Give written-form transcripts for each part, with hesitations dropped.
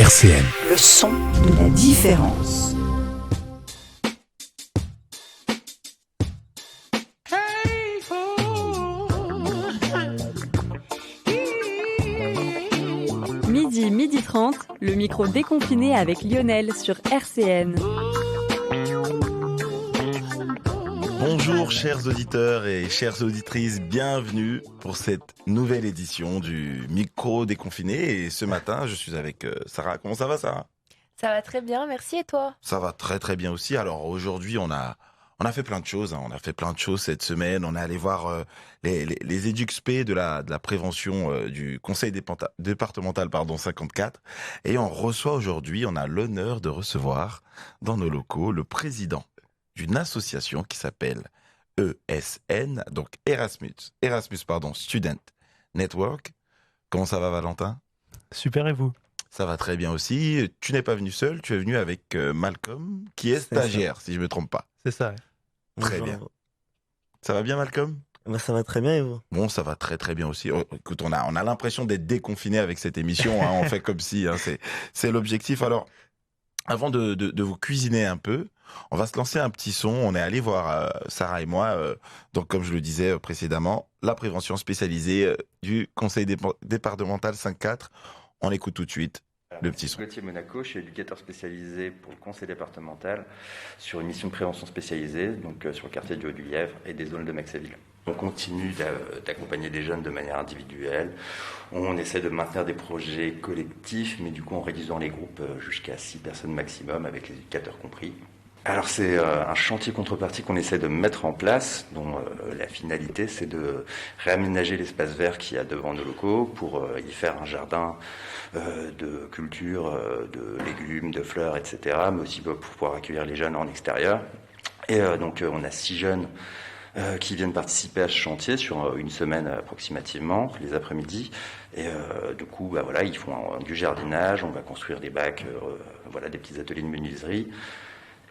RCN. Le son de la différence. Midi 30, le micro déconfiné avec Lionel sur RCN. Bonjour chers auditeurs et chères auditrices, bienvenue pour cette nouvelle édition du micro déconfiné. Et ce matin, je suis avec Sarah. Comment ça va, Sarah ? Ça va très bien, merci, et toi ? Ça va très très bien aussi. Alors aujourd'hui, on a fait plein de choses. On a fait plein de choses cette semaine. On est allé voir les EduxP de la prévention du conseil départemental 54. Et on reçoit aujourd'hui, on a l'honneur de recevoir dans nos locaux le président d'une association qui s'appelle ESN, donc Erasmus Student Network. Comment ça va, Valentin ? Super, et vous ? Ça va très bien aussi. Tu n'es pas venu seul, tu es venu avec Malcolm, qui est stagiaire, si je ne me trompe pas. C'est ça. Très bien. Ça va bien, Malcolm ? Ça va très bien, et vous ? Bon, ça va très très bien aussi. Oh, écoute, on a l'impression d'être déconfiné avec cette émission. On fait comme si, c'est l'objectif. Alors, avant de vous cuisiner un peu, on va se lancer un petit son. On est allé voir, Sarah et moi, donc comme je le disais précédemment, la prévention spécialisée du conseil départemental 54. On écoute tout de suite le petit son. Gauthier Monaco, je suis éducateur spécialisé pour le conseil départemental sur une mission de prévention spécialisée, donc sur le quartier du Haut-du-Lièvre et des zones de Maxéville. On continue d'accompagner des jeunes de manière individuelle. On essaie de maintenir des projets collectifs, mais du coup en réduisant les groupes jusqu'à 6 personnes maximum, avec les éducateurs compris. Alors c'est un chantier contrepartie qu'on essaie de mettre en place, dont la finalité c'est de réaménager l'espace vert qu'il y a devant nos locaux pour y faire un jardin de culture, de légumes, de fleurs, etc. Mais aussi pour pouvoir accueillir les jeunes en extérieur. Et donc on a 6 jeunes qui viennent participer à ce chantier sur une semaine approximativement, les après-midi. Et du coup, ils font du jardinage, on va construire des bacs, des petits ateliers de menuiserie.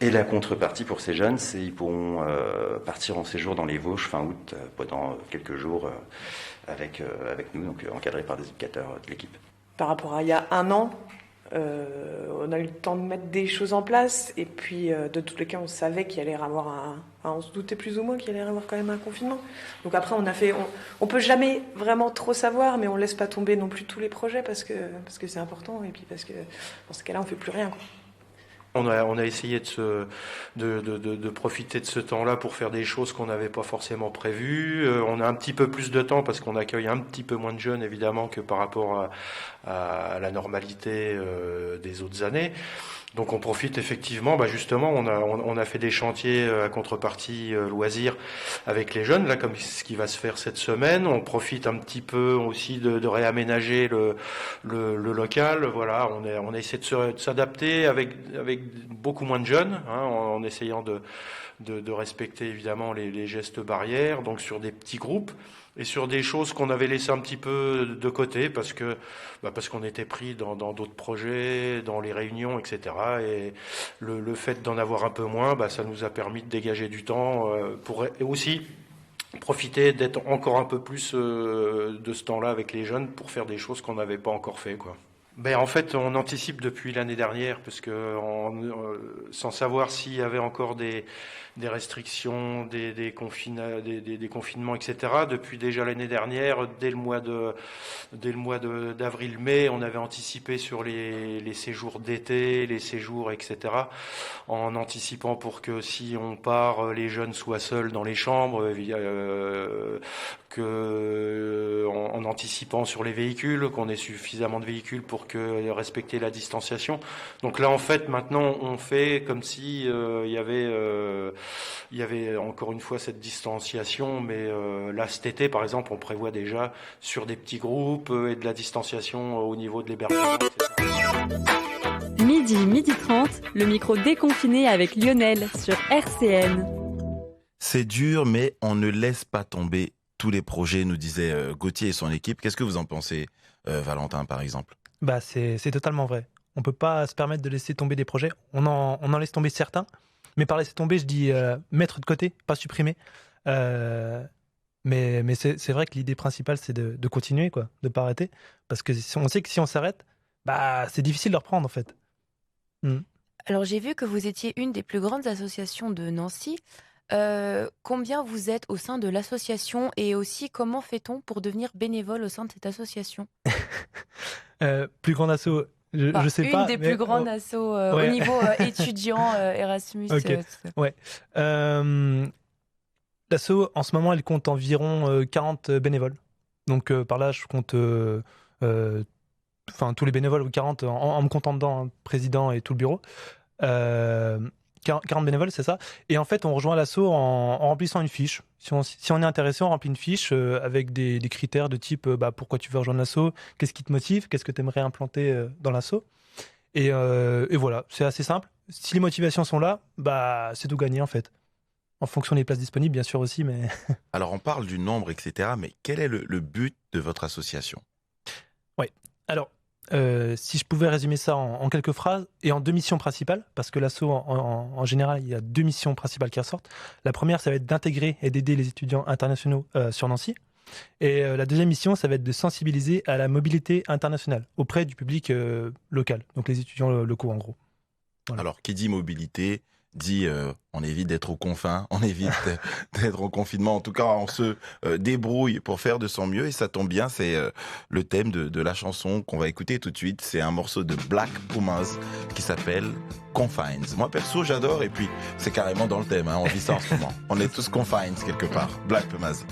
Et la contrepartie pour ces jeunes, c'est qu'ils pourront partir en séjour dans les Vosges fin août pendant quelques jours avec nous, donc encadrés par des éducateurs de l'équipe. Par rapport à il y a un an, on a eu le temps de mettre des choses en place, et puis de tous les cas, on savait qu'il allait y avoir on se doutait plus ou moins qu'il allait y avoir quand même un confinement. Donc après, on peut jamais vraiment trop savoir, mais on laisse pas tomber non plus tous les projets parce que c'est important, et puis parce que dans ce cas-là, on fait plus rien, quoi. On a essayé de profiter de ce temps-là pour faire des choses qu'on n'avait pas forcément prévues. On a un petit peu plus de temps parce qu'on accueille un petit peu moins de jeunes, évidemment, que par rapport à la normalité des autres années. Donc on profite effectivement, justement, on a fait des chantiers à contrepartie loisirs avec les jeunes, là, comme ce qui va se faire cette semaine. On profite un petit peu aussi de réaménager le local. Voilà, on a essayé de s'adapter avec beaucoup moins de jeunes, en essayant de respecter évidemment les gestes barrières, donc sur des petits groupes. Et sur des choses qu'on avait laissées un petit peu de côté parce qu'on était pris dans d'autres projets, dans les réunions, etc. Et le fait d'en avoir un peu moins, ça nous a permis de dégager du temps pour aussi profiter d'être encore un peu plus de ce temps-là avec les jeunes pour faire des choses qu'on n'avait pas encore fait, quoi. En fait, on anticipe depuis l'année dernière, parce que sans savoir s'il y avait encore des restrictions, des confinements, etc. Depuis déjà l'année dernière, dès le mois d'avril-mai, on avait anticipé sur les séjours d'été, les séjours, etc. En anticipant pour que si on part, les jeunes soient seuls dans les chambres, en anticipant sur les véhicules, qu'on ait suffisamment de véhicules pour respecter la distanciation. Donc là, en fait, maintenant, on fait comme si il y avait encore une fois cette distanciation, mais là, cet été, par exemple, on prévoit déjà sur des petits groupes et de la distanciation au niveau de l'hébergement, etc. Midi 30, le micro déconfiné avec Lionel sur RCN. C'est dur, mais on ne laisse pas tomber tous les projets, nous disait Gauthier et son équipe. Qu'est-ce que vous en pensez, Valentin, par exemple ? C'est totalement vrai. On ne peut pas se permettre de laisser tomber des projets. On en laisse tomber certains, mais par laisser tomber, je dis mettre de côté, pas supprimer. Mais c'est vrai que l'idée principale, c'est de continuer, quoi, de ne pas arrêter. Parce que on sait que si on s'arrête, c'est difficile de reprendre en fait. Alors j'ai vu que vous étiez une des plus grandes associations de Nancy. Combien vous êtes au sein de l'association et aussi comment fait-on pour devenir bénévole au sein de cette association? Plus grand asso, je sais pas. Une des plus grandes assos au niveau étudiant, Erasmus. Ok. Tout ça. Ouais. L'asso, en ce moment, elle compte environ 40 bénévoles. Donc par là, je compte tous les bénévoles, ou 40 en me comptant dedans, hein, président et tout le bureau. 40 bénévoles, c'est ça. Et en fait, on rejoint l'asso en remplissant une fiche. Si on est intéressé, on remplit une fiche avec des critères de type pourquoi tu veux rejoindre l'asso, qu'est-ce qui te motive, qu'est-ce que tu aimerais implanter dans l'asso. Et voilà, c'est assez simple. Si les motivations sont là, c'est tout gagné en fait. En fonction des places disponibles, bien sûr aussi, mais... Alors, on parle du nombre, etc., mais quel est le but de votre association? Oui. Alors, si je pouvais résumer ça en quelques phrases et en 2 missions principales, parce que l'asso, en général, il y a 2 missions principales qui ressortent. La première, ça va être d'intégrer et d'aider les étudiants internationaux sur Nancy. Et la deuxième mission, ça va être de sensibiliser à la mobilité internationale auprès du public local, donc les étudiants locaux en gros. Voilà. Alors, qui dit mobilité dit on évite d'être aux confins, on évite d'être en confinement. En tout cas, on se débrouille pour faire de son mieux. Et ça tombe bien, c'est le thème de la chanson qu'on va écouter tout de suite. C'est un morceau de Black Pumas qui s'appelle Confines. Moi, perso, j'adore. Et puis, c'est carrément dans le thème. Hein, on vit ça en ce moment. On est tous confines quelque part. Black Pumas.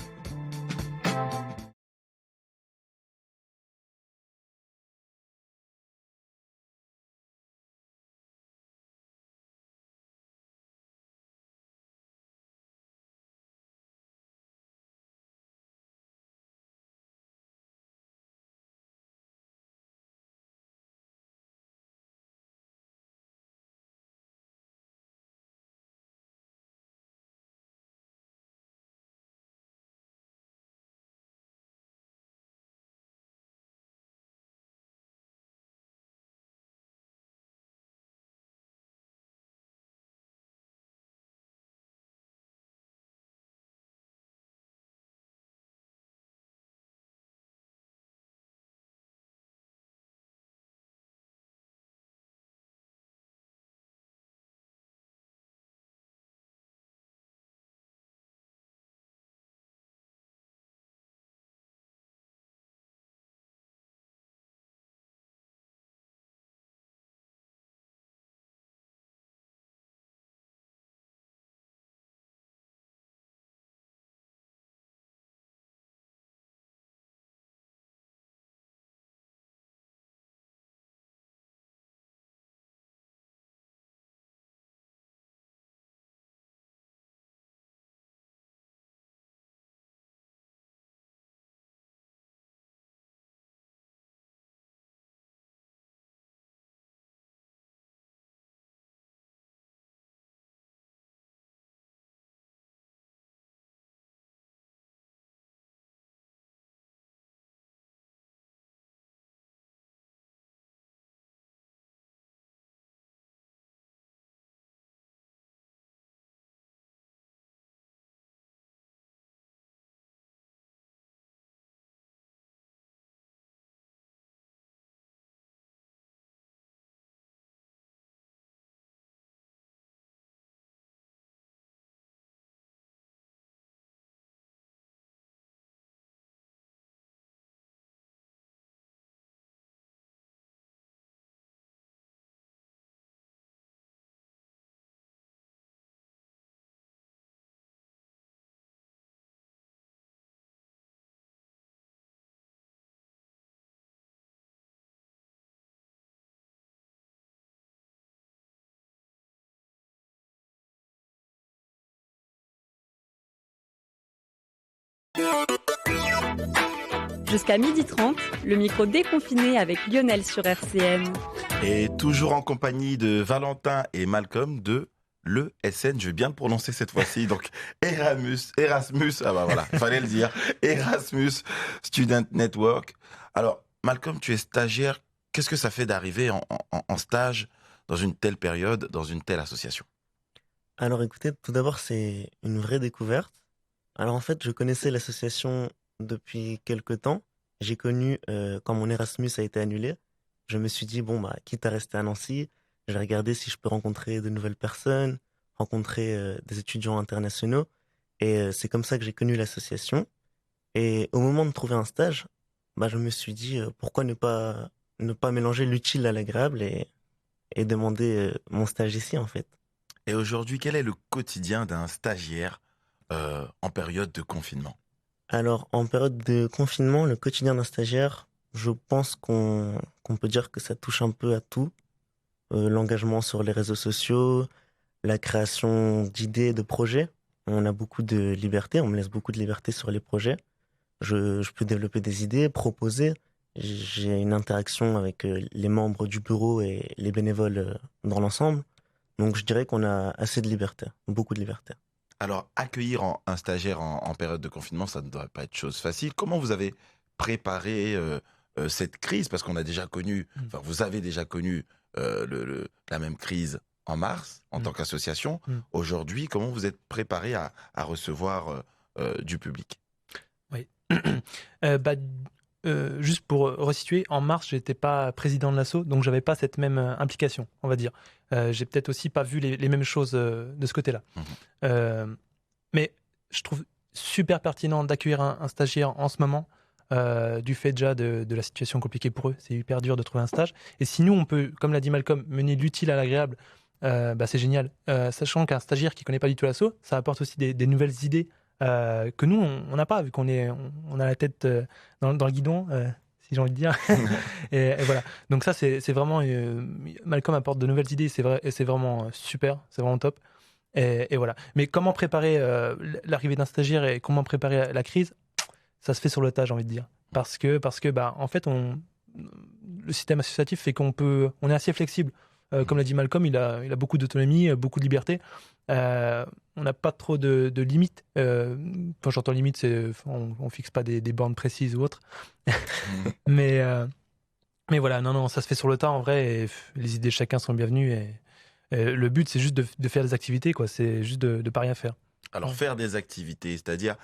Jusqu'à 12h30, le micro déconfiné avec Lionel sur RCN. Et toujours en compagnie de Valentin et Malcolm de l'ESN, je vais bien le prononcer cette fois-ci, donc Erasmus, voilà, il fallait le dire, Erasmus Student Network. Alors, Malcolm, tu es stagiaire, qu'est-ce que ça fait d'arriver en stage dans une telle période, dans une telle association? Alors écoutez, tout d'abord, c'est une vraie découverte. Alors en fait, je connaissais l'association depuis quelques temps. J'ai connu quand mon Erasmus a été annulé. je me suis dit, bon, quitte à rester à Nancy, je vais regarder si je peux rencontrer de nouvelles personnes, rencontrer des étudiants internationaux. Et c'est comme ça que j'ai connu l'association. Et au moment de trouver un stage, je me suis dit, pourquoi ne pas mélanger l'utile à l'agréable et demander mon stage ici, en fait. Et aujourd'hui, quel est le quotidien d'un stagiaire en période de confinement? Alors, en période de confinement, le quotidien d'un stagiaire, je pense qu'on peut dire que ça touche un peu à tout. L'engagement sur les réseaux sociaux, la création d'idées, de projets. On a beaucoup de liberté, on me laisse beaucoup de liberté sur les projets. Je peux développer des idées, proposer. J'ai une interaction avec les membres du bureau et les bénévoles dans l'ensemble. Donc je dirais qu'on a assez de liberté, beaucoup de liberté. Alors, accueillir un stagiaire en période de confinement, ça ne doit pas être chose facile. Comment vous avez préparé cette crise? Parce qu'on a déjà connu, enfin, vous avez déjà connu la même crise en mars en tant qu'association. Aujourd'hui, comment vous êtes préparé à recevoir du public? Oui. Juste pour resituer, en mars, j'étais pas président de l'asso, donc j'avais pas cette même implication, on va dire. J'ai peut-être aussi pas vu les mêmes choses de ce côté-là. Mais je trouve super pertinent d'accueillir un stagiaire en ce moment, du fait déjà de la situation compliquée pour eux. C'est hyper dur de trouver un stage. Et si nous, on peut, comme l'a dit Malcolm, mener l'utile à l'agréable, c'est génial. Sachant qu'un stagiaire qui connaît pas du tout l'asso, ça apporte aussi des nouvelles idées que nous, on n'a pas, vu qu'on on a la tête dans le guidon, si j'ai envie de dire. et voilà. Donc ça, c'est vraiment... Malcolm apporte de nouvelles idées, c'est vrai, et c'est vraiment super, c'est vraiment top. Et voilà. Mais comment préparer l'arrivée d'un stagiaire et comment préparer la crise, ça se fait sur le tas, j'ai envie de dire. Parce que en fait, le système associatif fait on est assez flexible. Comme l'a dit Malcolm, il a beaucoup d'autonomie, beaucoup de liberté. On n'a pas trop de limites. Quand j'entends limites, c'est on fixe pas des bornes précises ou autres. mais voilà, non, ça se fait sur le tas en vrai. Et les idées de chacun sont bienvenues. Et le but, c'est juste de faire des activités, quoi. C'est juste de pas rien faire. Alors, faire des activités, c'est-à-dire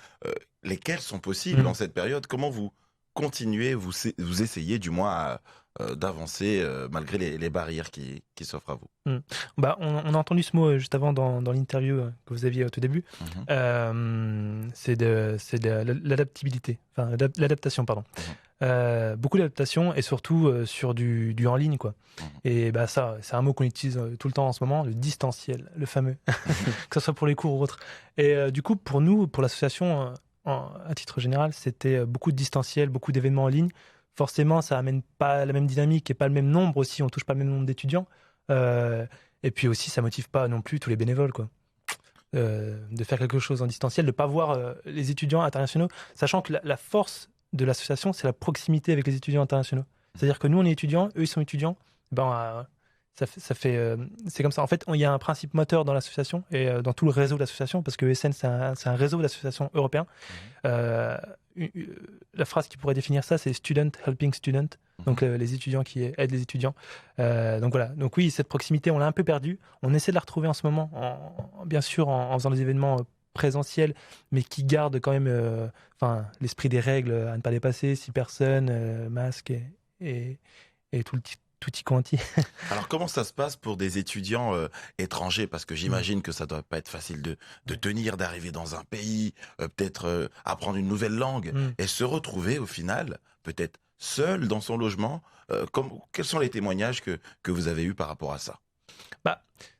lesquelles sont possibles dans cette période? Comment vous continuez, vous essayez du moins d'avancer malgré les barrières qui s'offrent à vous? On a entendu ce mot juste avant dans l'interview que vous aviez au tout début. C'est de l'adaptabilité, enfin l'adaptation, pardon. Beaucoup d'adaptation et surtout sur du en ligne, quoi. Et ça, c'est un mot qu'on utilise tout le temps en ce moment, le distanciel, le fameux, que ce soit pour les cours ou autres. Et du coup, pour nous, pour l'association, à titre général, c'était beaucoup de distanciel, beaucoup d'événements en ligne. Forcément, ça amène pas la même dynamique et pas le même nombre aussi. On touche pas le même nombre d'étudiants. Et puis aussi, ça motive pas non plus tous les bénévoles, quoi. De faire quelque chose en distanciel, de pas voir les étudiants internationaux, sachant que la force de l'association, c'est la proximité avec les étudiants internationaux. C'est-à-dire que nous, on est étudiants, eux, ils sont étudiants. C'est comme ça. En fait, il y a un principe moteur dans l'association et dans tout le réseau de l'association, parce que ESN, c'est un réseau d'associations européens. La phrase qui pourrait définir ça, c'est Student Helping Student, donc les étudiants qui aident les étudiants. Donc voilà. Donc oui, cette proximité, on l'a un peu perdue. On essaie de la retrouver en ce moment, bien sûr, en faisant des événements présentiels, mais qui gardent quand même l'esprit des règles à ne pas dépasser, 6 personnes, masque et tout tutti quanti. Alors, comment ça se passe pour des étudiants étrangers? Parce que j'imagine que ça doit pas être facile de tenir, d'arriver dans un pays, peut-être apprendre une nouvelle langue et se retrouver au final, peut-être seul dans son logement. Quels sont les témoignages que vous avez eus par rapport à ça?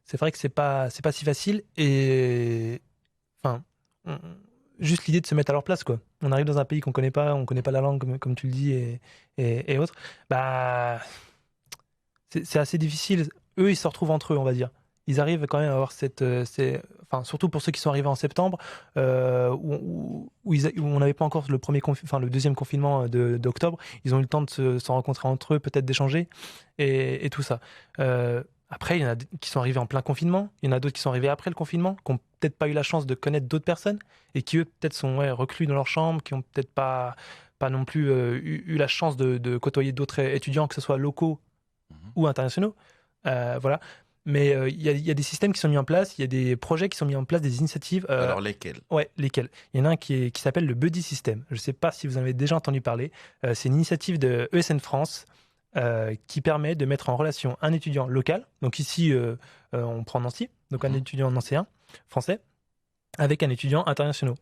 C'est vrai que c'est pas si facile et juste l'idée de se mettre à leur place, quoi. On arrive dans un pays qu'on connaît pas la langue comme tu le dis et autres. C'est assez difficile. Eux, ils se retrouvent entre eux, on va dire. Ils arrivent quand même à avoir surtout pour ceux qui sont arrivés en septembre, où on n'avait pas encore le deuxième confinement d'octobre. Ils ont eu le temps de se rencontrer entre eux, peut-être d'échanger et tout ça. Après, il y en a qui sont arrivés en plein confinement. Il y en a d'autres qui sont arrivés après le confinement, qui n'ont peut-être pas eu la chance de connaître d'autres personnes et qui, eux, peut-être sont reclus dans leur chambre, qui n'ont peut-être pas non plus eu la chance de côtoyer d'autres étudiants, que ce soit locaux ou internationaux. Voilà. Mais il y a des systèmes qui sont mis en place, il y a des projets qui sont mis en place, des initiatives. Alors lesquels? Ouais, lesquels? Il y en a un qui s'appelle le Buddy System. Je ne sais pas si vous en avez déjà entendu parler. C'est une initiative de ESN France qui permet de mettre en relation un étudiant local, donc ici on prend Nancy, donc un étudiant nancéen, français, avec un étudiant international.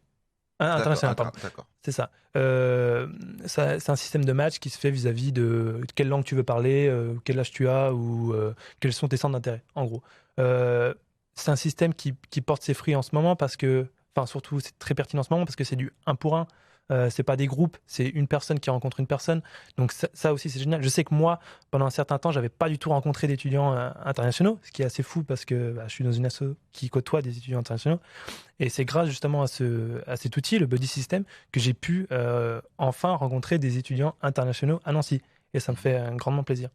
International, pardon. D'accord. C'est ça. C'est un système de match qui se fait vis-à-vis de quelle langue tu veux parler, quel âge tu as ou quels sont tes centres d'intérêt, en gros. C'est un système qui porte ses fruits en ce moment parce que, enfin surtout c'est très pertinent en ce moment parce que c'est du 1 pour 1. C'est pas des groupes, c'est une personne qui rencontre une personne. Donc ça aussi c'est génial. Je sais que moi, pendant un certain temps, j'avais pas du tout rencontré d'étudiants internationaux, ce qui est assez fou parce que je suis dans une asso qui côtoie des étudiants internationaux. Et c'est grâce justement à cet outil, le Buddy System, que j'ai pu enfin rencontrer des étudiants internationaux à Nancy. Et ça me fait grandement plaisir.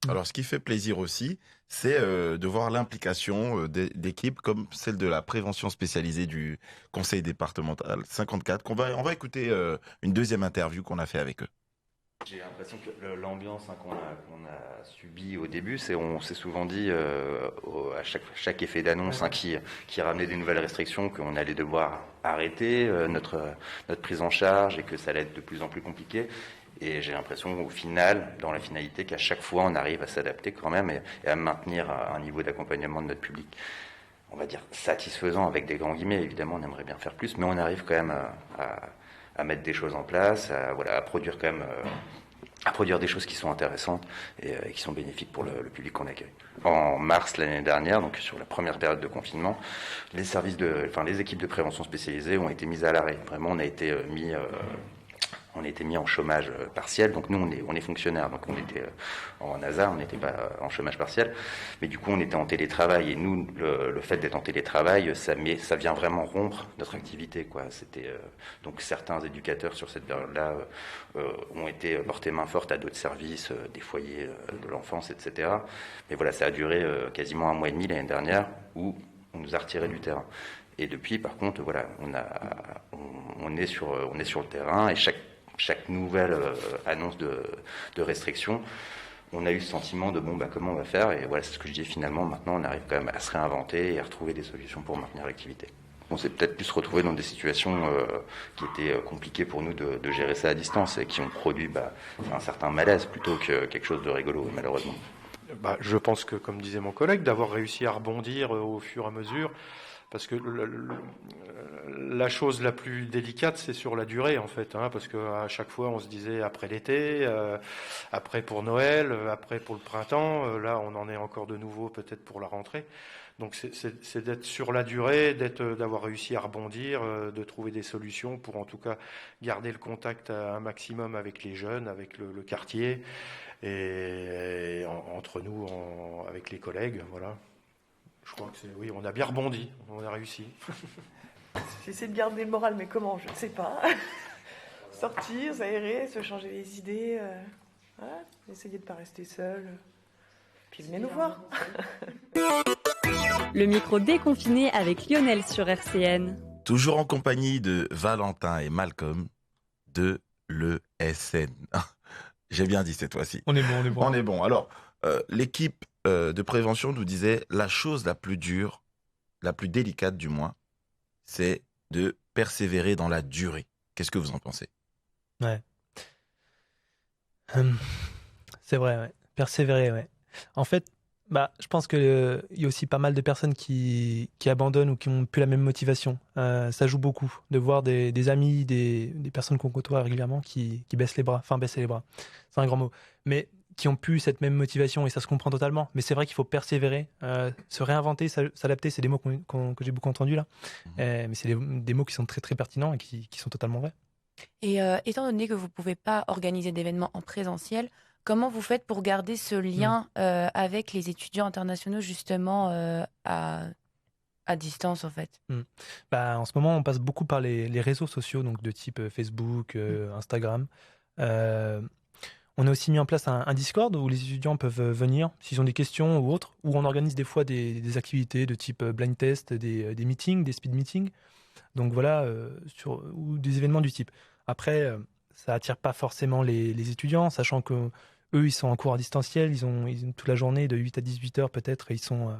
Alors, ce qui fait plaisir aussi, c'est de voir l'implication d'équipes comme celle de la prévention spécialisée du conseil départemental 54. On va écouter une deuxième interview qu'on a fait avec eux. J'ai l'impression que l'ambiance qu'on a subie au début, on s'est souvent dit à chaque effet d'annonce qui ramenait des nouvelles restrictions qu'on allait devoir arrêter notre prise en charge et que ça allait être de plus en plus compliqué. Et j'ai l'impression au final, dans la finalité, qu'à chaque fois on arrive à s'adapter quand même et à maintenir un niveau d'accompagnement de notre public, on va dire satisfaisant avec des grands guillemets. Évidemment, on aimerait bien faire plus, mais on arrive quand même à mettre des choses en place, à produire quand même, à produire des choses qui sont intéressantes et qui sont bénéfiques pour le public qu'on accueille. En mars l'année dernière, donc sur la première période de confinement, les équipes de prévention spécialisées ont été mises à l'arrêt. Vraiment, on a été mis en chômage partiel, donc nous on est fonctionnaires, donc on était en hasard, on n'était pas en chômage partiel, mais du coup on était en télétravail et nous le fait d'être en télétravail, ça vient vraiment rompre notre activité, quoi. Donc certains éducateurs sur cette période-là ont été portés main forte à d'autres services, des foyers de l'enfance, etc. Mais voilà, ça a duré quasiment 1 mois et demi l'année dernière où on nous a retiré du terrain. Et depuis, par contre, voilà, on est sur le terrain et chaque nouvelle annonce de restriction, on a eu ce sentiment de comment on va faire, et voilà, c'est ce que je dis, finalement maintenant on arrive quand même à se réinventer et à retrouver des solutions pour maintenir l'activité. On s'est peut-être plus retrouvé dans des situations qui étaient compliquées pour nous de gérer ça à distance et qui ont produit un certain malaise plutôt que quelque chose de rigolo, malheureusement. Je pense que, comme disait mon collègue, d'avoir réussi à rebondir au fur et à mesure, parce que la chose la plus délicate, c'est sur la durée, en fait, parce qu'à chaque fois, on se disait après l'été, après pour Noël, après pour le printemps, là, on en est encore de nouveau peut-être pour la rentrée. Donc, c'est d'être sur la durée, d'avoir réussi à rebondir, de trouver des solutions pour, en tout cas, garder le contact à un maximum avec les jeunes, avec le quartier, et entre nous, avec les collègues, voilà. Je crois que oui, on a bien rebondi, on a réussi. J'essaie de garder le moral, mais comment, je ne sais pas. Sortir, s'aérer, se changer les idées, voilà, essayer de ne pas rester seul. Puis venez nous voir. Le micro déconfiné avec Lionel sur RCN. Toujours en compagnie de Valentin et Malcolm de l'ESN. J'ai bien dit cette fois-ci. On est bon. On est bon. Alors, l'équipe de prévention nous disait la chose la plus dure, la plus délicate du moins, c'est de persévérer dans la durée. Qu'est-ce que vous en pensez ? Ouais. C'est vrai, ouais. Persévérer, ouais. En fait, je pense qu'il y a aussi pas mal de personnes qui abandonnent ou qui n'ont plus la même motivation. Ça joue beaucoup de voir des amis, des personnes qu'on côtoie régulièrement qui baissent les bras. Enfin, baisser les bras, c'est un grand mot. Mais qui ont plus cette même motivation, et ça se comprend totalement. Mais c'est vrai qu'il faut persévérer, se réinventer, s'adapter. C'est des mots que j'ai beaucoup entendus là. Mais c'est des mots qui sont très très pertinents et qui sont totalement vrais. Et étant donné que vous ne pouvez pas organiser d'événements en présentiel, comment vous faites pour garder ce lien avec les étudiants internationaux justement à distance en fait ? En ce moment, on passe beaucoup par les réseaux sociaux, donc de type Facebook, Instagram. On a aussi mis en place un Discord où les étudiants peuvent venir s'ils ont des questions ou autres, où on organise des fois des activités de type blind test, des meetings, des speed meetings. Donc voilà, ou des événements du type. Après, ça attire pas forcément les étudiants, sachant que eux, ils sont en cours à distanciel, ils ont toute la journée de 8 à 18 heures peut-être, et ils sont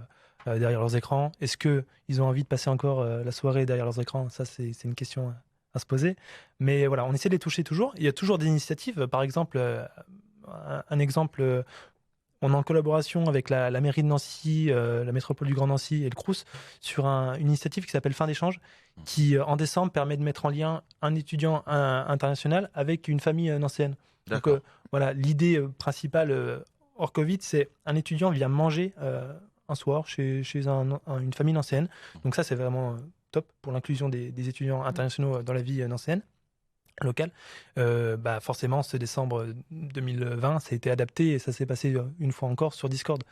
derrière leurs écrans. Est-ce qu'ils ont envie de passer encore la soirée derrière leurs écrans ? Ça, c'est une question à se poser. Mais voilà, on essaie de les toucher toujours. Il y a toujours des initiatives. Par exemple, un exemple, on est en collaboration avec la mairie de Nancy, la métropole du Grand Nancy et le Crous sur une initiative qui s'appelle Fin d'échange, qui en décembre permet de mettre en lien un étudiant international avec une famille nancéenne. Donc voilà, l'idée principale hors Covid, c'est un étudiant vient manger un soir chez une famille nancéenne. Donc ça, c'est vraiment top pour l'inclusion des étudiants internationaux dans la vie nancéenne locale. Forcément, ce décembre 2020, ça a été adapté et ça s'est passé une fois encore sur Discord.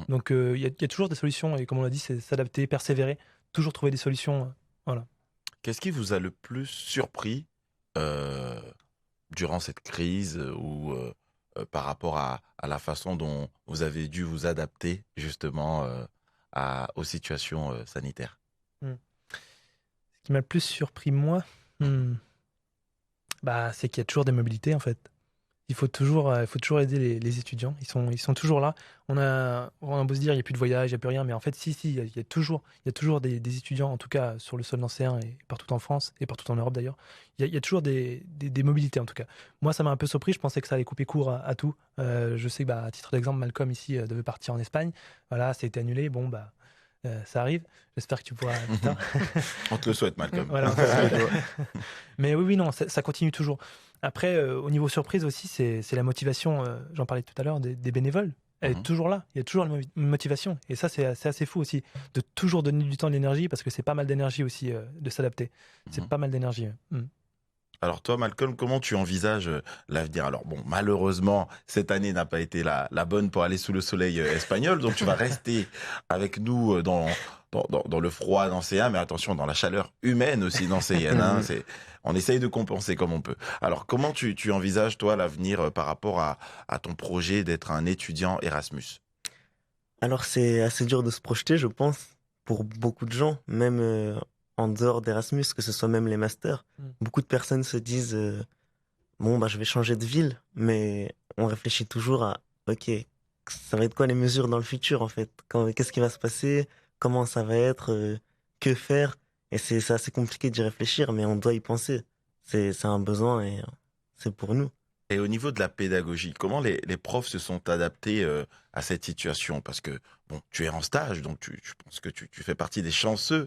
Donc il y a toujours des solutions et comme on l'a dit, c'est s'adapter, persévérer, toujours trouver des solutions. Voilà. Qu'est-ce qui vous a le plus surpris durant cette crise ou par rapport à la façon dont vous avez dû vous adapter justement aux situations sanitaires? Ce qui m'a le plus surpris, moi, c'est qu'il y a toujours des mobilités, en fait. Il faut toujours aider les étudiants. Ils sont toujours là. On a beau se dire, il n'y a plus de voyage, il n'y a plus rien. Mais en fait, il y a toujours des étudiants, en tout cas sur le sol nancéen et partout en France et partout en Europe d'ailleurs. Il y a toujours des mobilités, en tout cas. Moi, ça m'a un peu surpris. Je pensais que ça allait couper court à tout. Je sais que, à titre d'exemple, Malcolm ici devait partir en Espagne. Voilà, ça a été annulé. Bon, ça arrive. J'espère que tu pourras plus tard. On te le souhaite, Malcolm. Voilà, on te le souhaite. Mais oui, non, ça continue toujours. Après, au niveau surprise aussi, c'est la motivation, j'en parlais tout à l'heure, des bénévoles. Elle est toujours là, il y a toujours une motivation. Et ça, c'est assez fou aussi, de toujours donner du temps et de l'énergie, parce que c'est pas mal d'énergie aussi de s'adapter. C'est pas mal d'énergie. Alors toi, Malcolm, comment tu envisages l'avenir? Alors bon, malheureusement, cette année n'a pas été la bonne pour aller sous le soleil espagnol, donc tu vas rester avec nous dans le froid nancéen, mais attention, dans la chaleur humaine aussi nancéenne. On essaye de compenser comme on peut. Alors comment tu envisages, toi, l'avenir par rapport à ton projet d'être un étudiant Erasmus? Alors c'est assez dur de se projeter, je pense, pour beaucoup de gens, même en dehors d'Erasmus, que ce soit même les masters. Beaucoup de personnes se disent je vais changer de ville, mais on réfléchit toujours à ok, ça va être quoi les mesures dans le futur en fait? Qu'est-ce qui va se passer? Comment ça va être? Que faire? Et c'est assez compliqué d'y réfléchir, mais on doit y penser. C'est un besoin et c'est pour nous. Et au niveau de la pédagogie, comment les profs se sont adaptés à cette situation? Parce que bon, tu es en stage, donc je pense que tu fais partie des chanceux.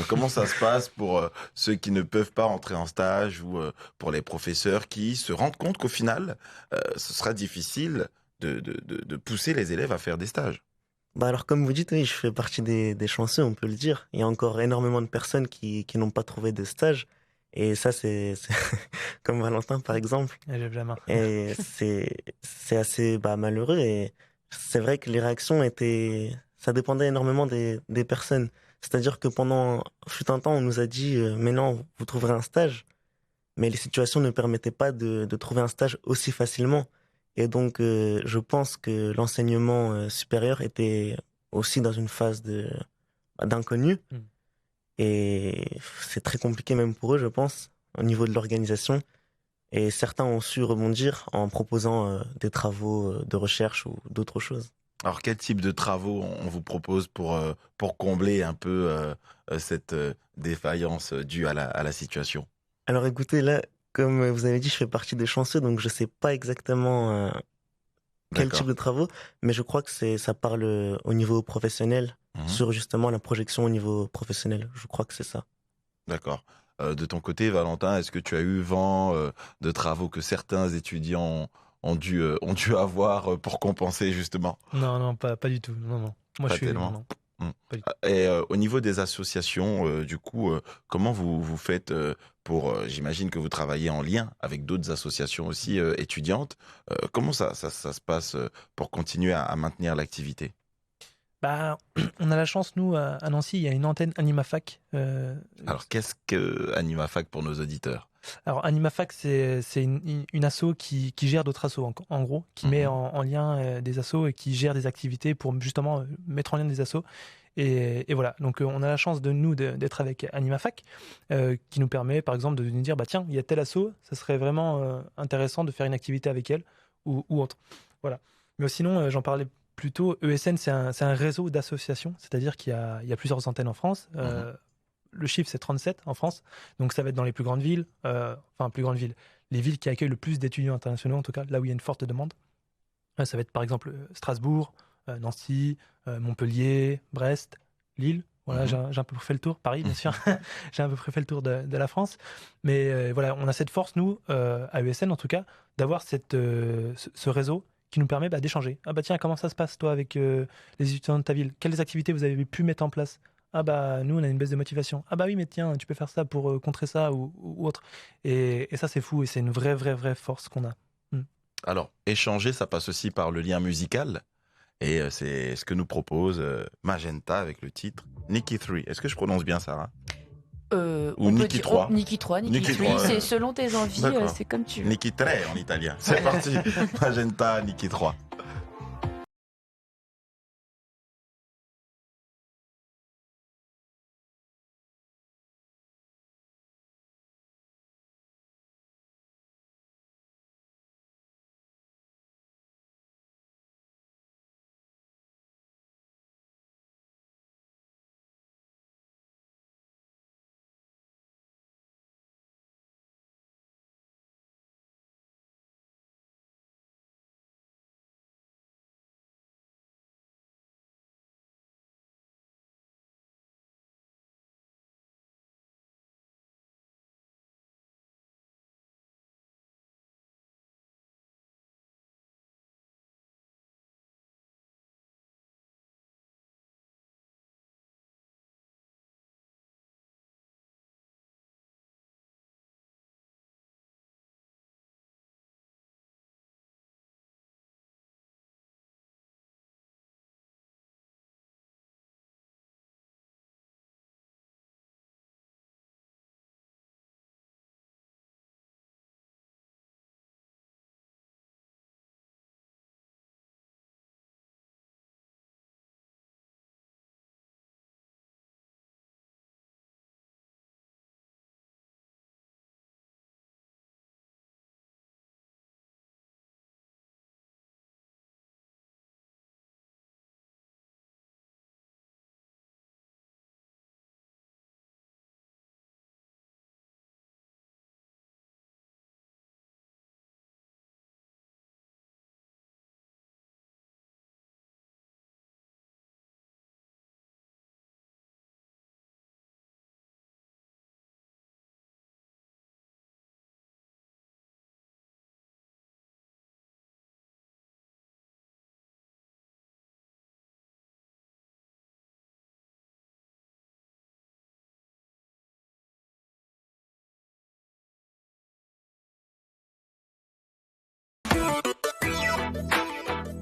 Comment ça se passe pour ceux qui ne peuvent pas entrer en stage ou pour les professeurs qui se rendent compte qu'au final, ce sera difficile de pousser les élèves à faire des stages? Alors comme vous dites, oui, je fais partie des chanceux, on peut le dire. Il y a encore énormément de personnes qui n'ont pas trouvé de stage. Et ça, c'est comme Valentin, par exemple. Et c'est assez malheureux. Et c'est vrai que les réactions ça dépendait énormément des personnes. C'est-à-dire que fut un temps, on nous a dit mais non, vous trouverez un stage. Mais les situations ne permettaient pas de trouver un stage aussi facilement. Et donc, je pense que l'enseignement supérieur était aussi dans une phase d'inconnu. Et c'est très compliqué même pour eux, je pense, au niveau de l'organisation. Et certains ont su rebondir en proposant des travaux de recherche ou d'autres choses. Alors, quel type de travaux on vous propose pour combler un peu cette défaillance due à la situation? Alors écoutez, là, comme vous avez dit, je fais partie des chanceux, donc je ne sais pas exactement quel type de travaux, mais je crois que ça parle au niveau professionnel, sur justement la projection au niveau professionnel. Je crois que c'est ça. D'accord. De ton côté, Valentin, est-ce que tu as eu vent de travaux que certains étudiants ont dû avoir pour compenser justement? Non, pas du tout. Non. Moi, pas je suis tellement. non. Et au niveau des associations, du coup, comment vous faites pour... j'imagine que vous travaillez en lien avec d'autres associations aussi étudiantes. Comment ça se passe pour continuer à maintenir l'activité? On a la chance, nous, à Nancy, il y a une antenne AnimaFac. Alors, qu'est-ce que AnimaFac pour nos auditeurs? Alors, AnimaFac, c'est une asso qui gère d'autres assos, en gros, qui met en lien des assos et qui gère des activités pour justement mettre en lien des assos. Et voilà, donc on a la chance d'être avec AnimaFac, qui nous permet, par exemple, de nous dire, tiens, il y a tel asso, ça serait vraiment intéressant de faire une activité avec elle ou autre. Voilà. Mais sinon, j'en parlais plus tôt, ESN, c'est un réseau d'associations, c'est-à-dire qu'il y a plusieurs antennes en France. Le chiffre, c'est 37 en France. Donc, ça va être dans les plus grandes villes. Plus grandes villes. Les villes qui accueillent le plus d'étudiants internationaux, en tout cas, là où il y a une forte demande. Ça va être par exemple Strasbourg, Nancy, Montpellier, Brest, Lille. Voilà, j'ai un peu fait le tour. Paris, bien sûr. J'ai à peu près fait le tour de la France. Mais voilà, on a cette force, nous, à ESN en tout cas, d'avoir ce réseau qui nous permet d'échanger. Ah bah tiens, comment ça se passe toi avec les étudiants de ta ville? Quelles activités vous avez pu mettre en place? Ah bah nous on a une baisse de motivation. Ah bah oui mais tiens, tu peux faire ça pour contrer ça ou autre. Et ça c'est fou et c'est une vraie force qu'on a. Alors, échanger, ça passe aussi par le lien musical. Et c'est ce que nous propose Magenta avec le titre Nikki 3. Est-ce que je prononce bien, Sarah? Ou Nikki 3? Nikki 3, Nikki 3, c'est selon tes envies, c'est comme tu veux. Nikki 3 en italien. C'est parti, Magenta, Nikki 3.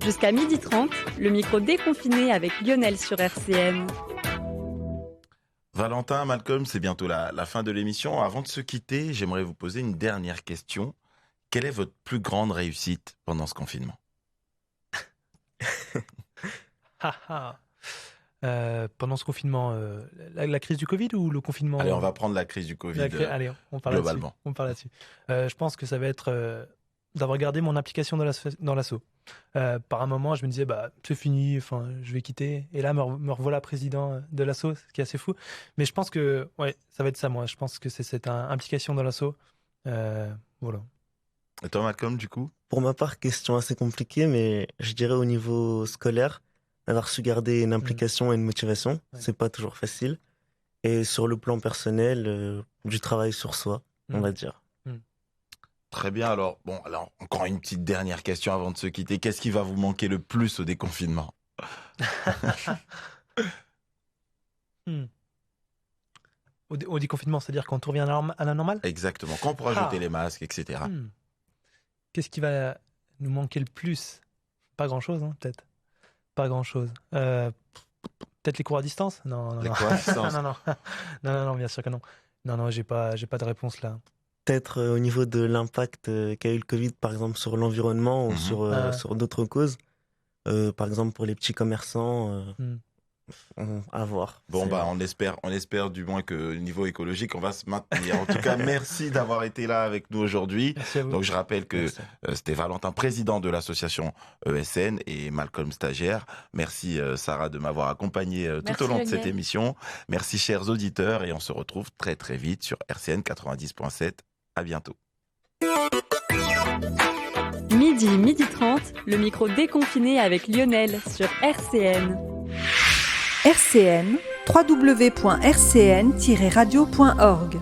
Jusqu'à 12h30, le micro déconfiné avec Lionel sur RCN. Valentin, Malcolm, c'est bientôt la fin de l'émission. Avant de se quitter, j'aimerais vous poser une dernière question. Quelle est votre plus grande réussite pendant ce confinement? Pendant ce confinement, la crise du Covid ou le confinement? Allez, on va prendre la crise du Covid allez, on parle globalement. On parle là-dessus. Je pense que ça va être d'avoir gardé mon implication dans l'asso. Par un moment, je me disais, c'est fini, je vais quitter. Et là, me revoilà président de l'asso, ce qui est assez fou. Mais je pense que ça va être ça, moi. Je pense que c'est cette implication dans l'asso. Voilà. Et toi, Malcolm, du coup? Pour ma part, question assez compliquée, mais je dirais au niveau scolaire, d'avoir su garder une implication et une motivation, c'est pas toujours facile. Et sur le plan personnel, du travail sur soi, on va dire. Très bien, alors encore une petite dernière question avant de se quitter. Qu'est-ce qui va vous manquer le plus au déconfinement? Au déconfinement, c'est-à-dire quand on revient à la normale? Exactement, quand on pourra jeter les masques, etc. Qu'est-ce qui va nous manquer le plus? Pas grand-chose, peut-être. Pas grand-chose. Peut-être les cours à distance? Non. Les cours à distance? non, bien sûr que non. Non, j'ai pas de réponse là. Peut-être au niveau de l'impact qu'a eu le Covid, par exemple, sur l'environnement ou sur d'autres causes. Par exemple, pour les petits commerçants, à voir. Bon, on espère du moins que au niveau écologique, on va se maintenir. En tout cas, merci d'avoir été là avec nous aujourd'hui. Donc, je rappelle que c'était Valentin, président de l'association ESN, et Malcolm, stagiaire. Merci, Sarah, de m'avoir accompagné tout au long de cette émission. Merci, chers auditeurs, et on se retrouve très, très vite sur RCN 90.7. À bientôt. Midi 30, le micro déconfiné avec Lionel sur RCN. RCN, www.rcn-radio.org